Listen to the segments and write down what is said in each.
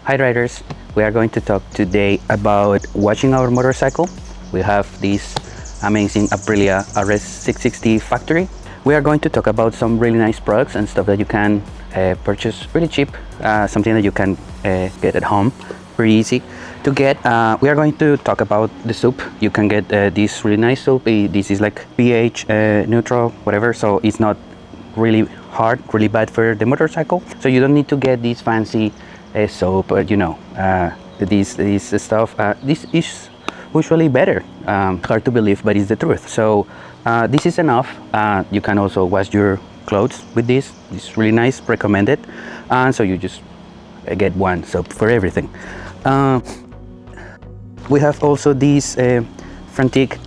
Hi riders, we are going to talk today about washing our motorcycle. We have this amazing Aprilia RS660 factory. We are going to talk about some really nice products and stuff that you can purchase really cheap, something that you can get at home, pretty easy to get. We are going to talk about the soap. You can get this really nice soap. This is like pH neutral, whatever, so it's not really hard, really bad for the motorcycle. So you don't need to get this fancy soap, this stuff. This is usually better. Hard to believe, but it's the truth. So this is enough. You can also wash your clothes with this. It's really nice, recommended. And so you just get one soap for everything. We have also this Frantic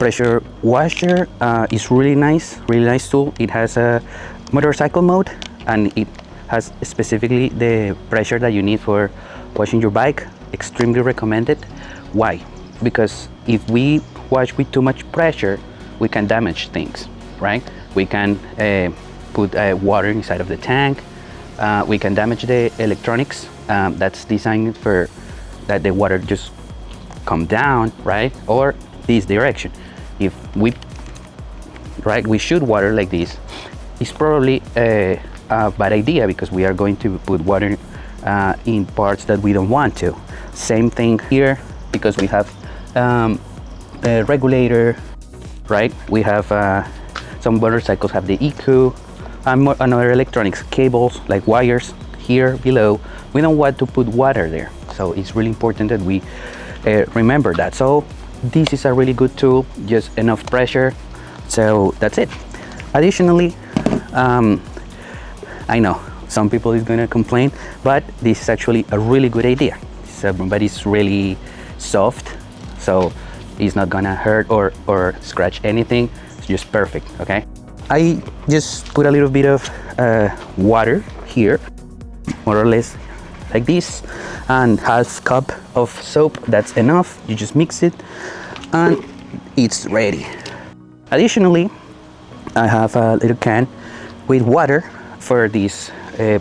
pressure washer. Is really nice tool. It has a motorcycle mode and it has specifically the pressure that you need for washing your bike. Extremely recommended. Why? Because if we wash with too much pressure, we can damage things, right? We can put water inside of the tank. We can damage the electronics. That's designed for that the water just come down, right? Or this direction. If we should water like this, it's probably a bad idea because we are going to put water in parts that we don't want to. Same thing here, because we have a regulator, right? We have some motorcycles have the ECU and other electronics, cables like wires here below. We don't want to put water there, so it's really important that we remember that. So this is a really good tool, just enough pressure. So that's it. Additionally, I know some people is gonna complain, but this is actually a really good idea. But it's really soft, so it's not gonna hurt or scratch anything. It's just perfect, okay? I just put a little bit of water here, more or less like this, and half cup of soap. That's enough. You just mix it and it's ready. Additionally, I have a little can with water for this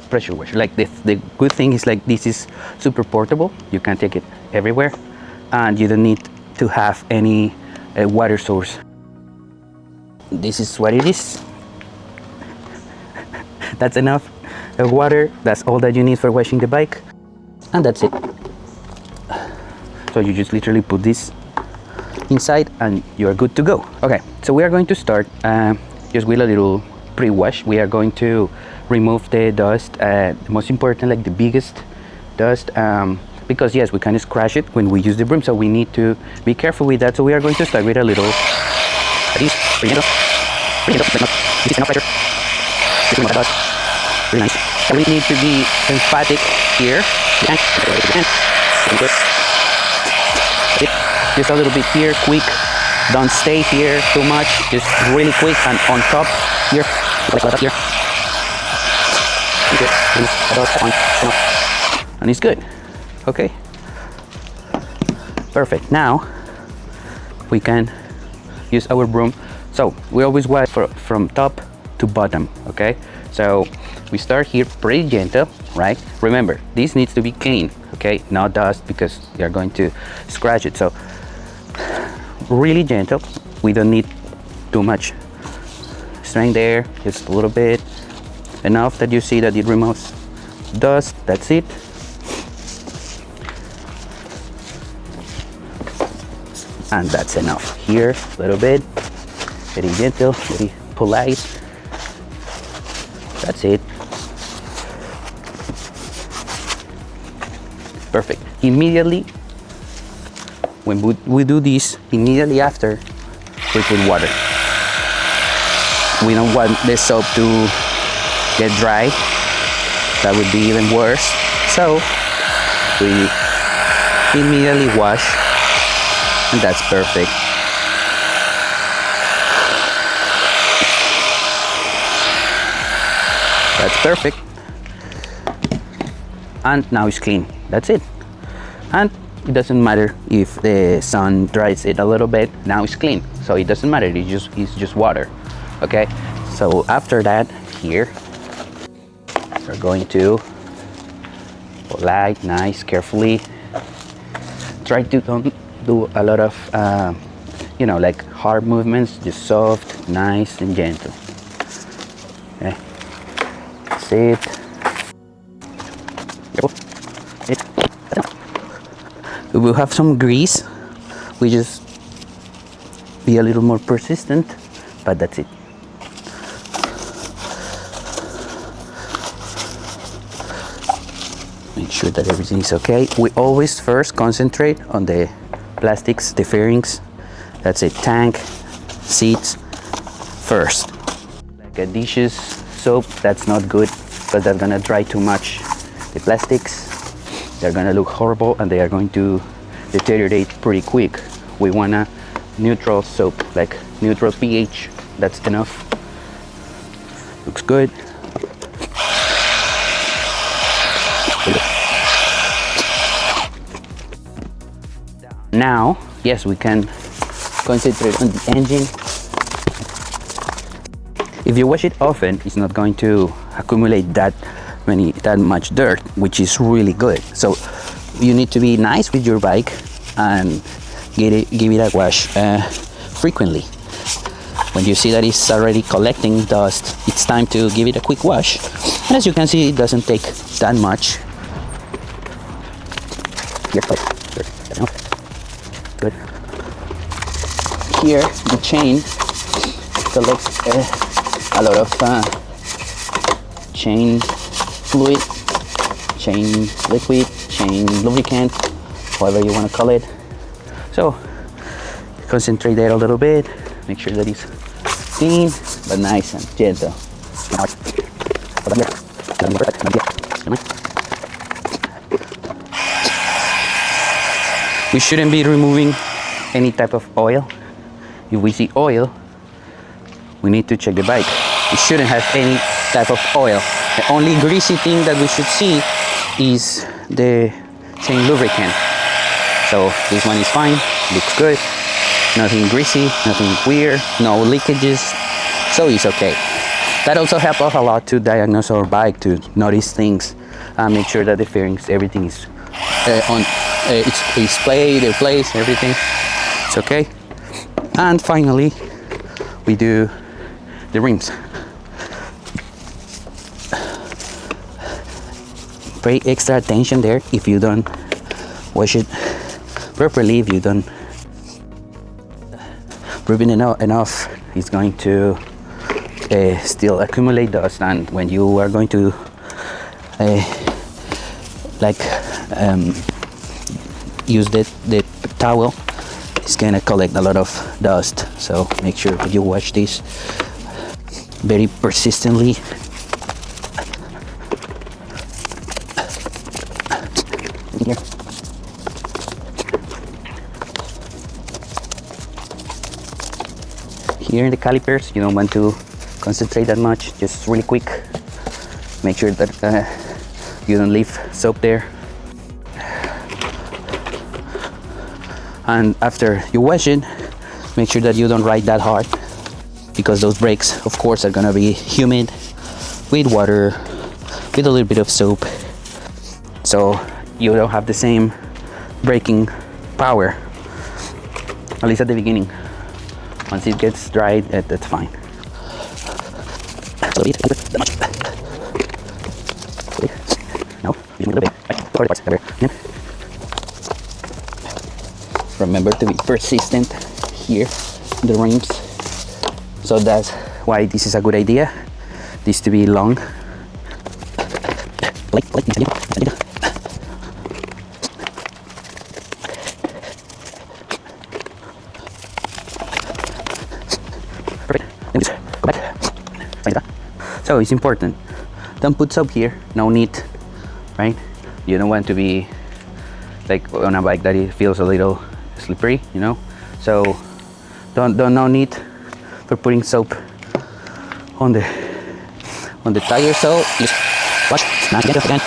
pressure washer. Like the good thing is, like, this is super portable. You can take it everywhere and you don't need to have any water source. This is what it is. That's enough water. That's all that you need for washing the bike, and that's it. So you just literally put this inside and you're good to go. Okay, so we are going to start just with a little pre-wash. We are going to remove the dust, the most important, like the biggest dust, because yes, we can scratch it when we use the broom, so we need to be careful with that. So we are going to start with a little really nice. We need to be emphatic here. Just a little bit here, quick. Don't stay here too much. Just really quick and on top here, like that here. And it's good. Okay. Perfect. Now we can use our broom. So we always wash from top to bottom. Okay. So we start here pretty gentle, right? Remember, this needs to be clean, okay? Not dust, because we are going to scratch it. So really gentle. We don't need too much strength there, just a little bit. Enough that you see that it removes dust. That's it. And that's enough. Here, a little bit. Very gentle, very polite. That's it. Perfect. Immediately, when we do this, immediately after, we put water. We don't want the soap to get dry. That would be even worse. So we immediately wash, and that's perfect. That's perfect. And now it's clean. That's it. And it doesn't matter if the sun dries it a little bit. Now it's clean, so it doesn't matter. It's just water. Okay. So after that, here we're going to light, nice, carefully. Try to don't do a lot of like hard movements, just soft, nice and gentle. Okay, that's it. We will have some grease. We just be a little more persistent, but that's it. Make sure that everything is okay. We always first concentrate on the plastics, the fairings. That's it, tank, seats first. Like a dishes soap, that's not good because that's gonna dry too much. The plastics, they're gonna look horrible and they are going to deteriorate pretty quick. We want a neutral soap, like neutral pH. That's enough. Looks good. Now, yes, we can concentrate on the engine. If you wash it often, it's not going to accumulate that much dirt, which is really good. So you need to be nice with your bike and give it a wash frequently. When you see that it's already collecting dust, it's time to give it a quick wash. And as you can see, it doesn't take that much. Good. Here, the chain collects a lot of chain fluid, chain liquid, chain lubricant, whatever you want to call it. So concentrate there a little bit, make sure that it's clean but nice and gentle. We shouldn't be removing any type of oil. If we see oil, we need to check the bike. It shouldn't have any type of oil. The only greasy thing that we should see is the chain lubricant. So this one is fine, looks good. Nothing greasy, nothing weird, no leakages, so it's okay. That also helps us a lot to diagnose our bike, to notice things, make sure that the fairings, everything is on its place, everything. It's okay. And finally, we do the rims. Pay extra attention there if you don't wash it properly. If you don't rub it enough, it's going to still accumulate dust, and when you are going to use the towel, it's gonna collect a lot of dust. So make sure that you wash this very persistently. Here. Here in the calipers, you don't want to concentrate that much, just really quick. Make sure that you don't leave soap there. And after you wash it, make sure that you don't ride that hard, because those brakes, of course, are gonna be humid with water, with a little bit of soap. So you don't have the same braking power, at least at the beginning. Once it gets dried, that's fine. Remember to be persistent here in the rims. So that's why this is a good idea, this to be long. So it's important, don't put soap here, no need, right? You don't want to be like on a bike that it feels a little slippery, you know. So no need for putting soap on the tire. So just wash, smash it again.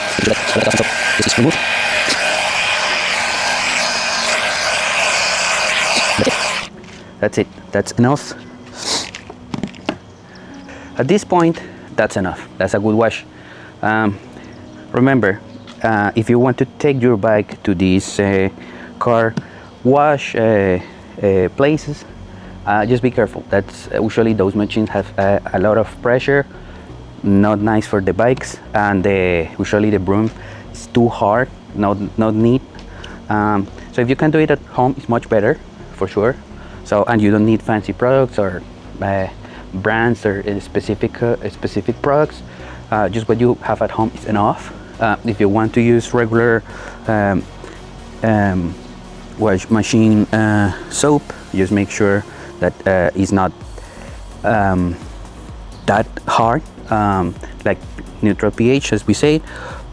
This is removed. That's it. That's enough. At this point, that's enough. That's a good wash. Remember, if you want to take your bike to these car wash places, just be careful. That's usually those machines have a lot of pressure, not nice for the bikes, and usually the broom is too hard, not neat. So if you can do it at home, it's much better for sure. So, and you don't need fancy products or brands or specific products. Just what you have at home is enough. If you want to use regular wash machine soap, just make sure that it's not that hard, like neutral pH as we say,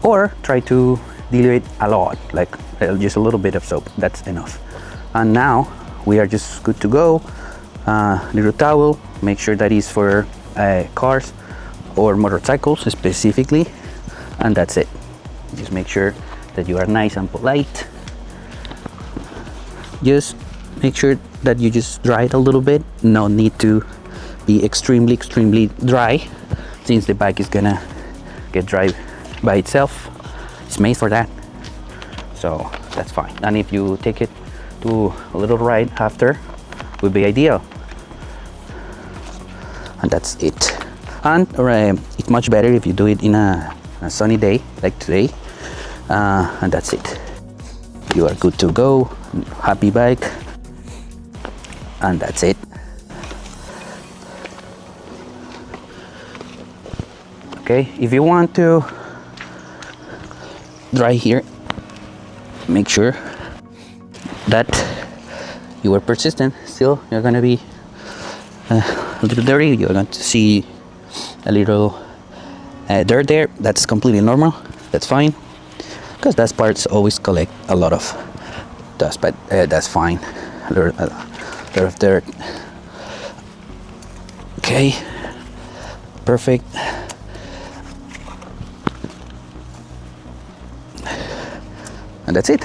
or try to dilute a lot, like just a little bit of soap, that's enough. And now we are just good to go. Little towel, make sure that is for cars or motorcycles specifically, and that's it. Just make sure that you are nice and polite. Just make sure that you just dry it a little bit. No need to be extremely dry, since the bike is gonna get dry by itself. It's made for that, so that's fine. And if you take it to a little ride after, would be ideal. And that's it. And it's much better if you do it in a sunny day like today. And that's it. You are good to go. Happy bike. And that's it. Okay, if you want to dry here, make sure that you are persistent. Still, you're gonna be a little dirty. You're going to see a little dirt there. That's completely normal. That's fine, because that parts always collect a lot of dust, but that's fine. A lot of dirt. Okay, perfect. And that's it.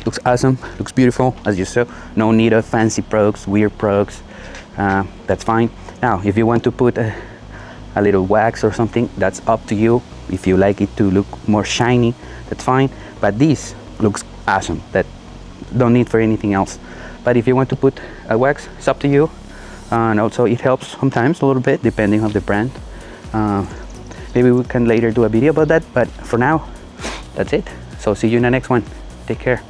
Looks awesome, looks beautiful, as you saw. No need of fancy products, weird products. That's fine. Now, if you want to put a little wax or something, that's up to you. If you like it to look more shiny, that's fine. But this looks awesome. That don't need for anything else. But if you want to put a wax, it's up to you. And also, it helps sometimes a little bit, depending on the brand. Maybe we can later do a video about that. But for now, that's it. So see you in the next one. Take care.